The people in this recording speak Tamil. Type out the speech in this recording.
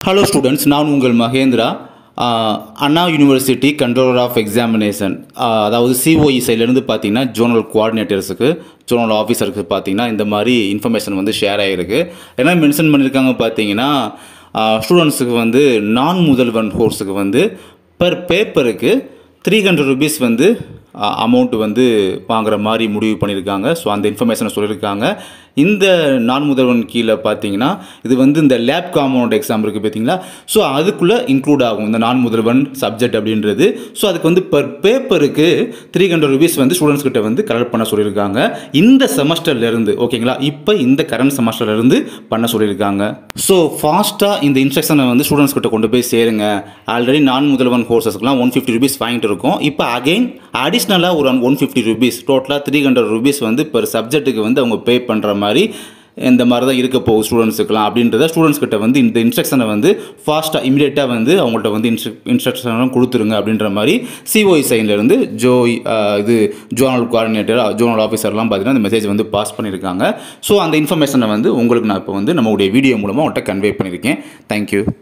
Hello students, நான் உங்கள் மகேந்திரா அண்ணா யூனிவர்சிட்டி கண்ட்ரோலர் ஆஃப் எக்ஸாமினேஷன் அதாவது சிஓஇ சைட்லேருந்து பார்த்தீங்கன்னா ஜோனல் கோஆர்டினேட்டர்ஸுக்கு ஜோனல் ஆஃபீஸருக்கு பார்த்தீங்கன்னா இந்த மாதிரி இன்ஃபர்மேஷன் வந்து ஷேர் ஆகிருக்கு. என்ன மென்ஷன் பண்ணியிருக்காங்க பார்த்தீங்கன்னா ஸ்டூடெண்ட்ஸுக்கு வந்து நான் முதல்வன் கோர்ஸுக்கு வந்து பர் பேப்பருக்கு 300 rupees வந்து அமௌண்ட் வந்து வாங்குற மாதிரி முடிவு பண்ணியிருக்காங்க. ஸோ அந்த இன்ஃபர்மேஷனை சொல்லியிருக்காங்க. இந்த நான் முதல்வன் கீழே பார்த்தீங்கன்னா இது வந்து இந்த லேப் காம்பவுண்ட் எக்ஸாம் இருக்குது பார்த்தீங்களா, ஸோ அதுக்குள்ளே இன்க்ளூட் ஆகும் இந்த நான் முதல்வன் சப்ஜெக்ட் அப்படின்றது. ஸோ அதுக்கு வந்து பர் பேப்பருக்கு 300 rupees வந்து ஸ்டூடெண்ட்ஸ் கிட்ட வந்து கலெக்ட் பண்ண சொல்லியிருக்காங்க இந்த செமஸ்டர்லேருந்து. ஓகேங்களா, இப்போ இந்த கரண்ட் செமஸ்டர்லேருந்து பண்ண சொல்லியிருக்காங்க. ஸோ ஃபாஸ்ட்டாக இந்த இன்ஸ்ட்ரக்ஷனை வந்து ஸ்டூடெண்ட்ஸ் கிட்ட கொண்டு போய் சேருங்க. ஆல்ரெடி நான் முதல்வன் கோர்சஸ்க்குலாம் 150 rupees வாங்கிட்டு இருக்கோம். இப்போ அகெயின் அடிஷ்னலாக ஒரு 150 rupees டோட்டலாக 300 rupees வந்து பெர் சப்ஜெக்ட்டுக்கு வந்து அவங்க பே பண்ணுற மாதிரி இந்த மாதிரி தான் இருக்க போகுது ஸ்டூடெண்ட்ஸுக்குலாம் அப்படின்றத ஸ்டூடெண்ட்ஸ் கிட்ட வந்து இந்த இன்ஸ்ட்ரக்ஷனை வந்து ஃபாஸ்ட்டாக இமீடியட்டாக வந்து அவங்கள்ட்ட வந்து இன்ஸ்ட்ரக்ஷனும் கொடுத்துருங்க அப்படின்ற மாதிரி சிஓஇ சைட்லேருந்து ஜோனல் கோஆர்டினேட்டர் ஜோனல் ஆஃபீஸர்லாம் பார்த்தீங்கன்னா இந்த மெசேஜ் வந்து பாஸ் பண்ணியிருக்காங்க. ஸோ அந்த இன்ஃபர்மேஷனை வந்து உங்களுக்கு நான் இப்போ வந்து நம்மளுடைய வீடியோ மூலமாக அவங்கள்ட்ட கன்வே பண்ணியிருக்கேன். தேங்க்யூ.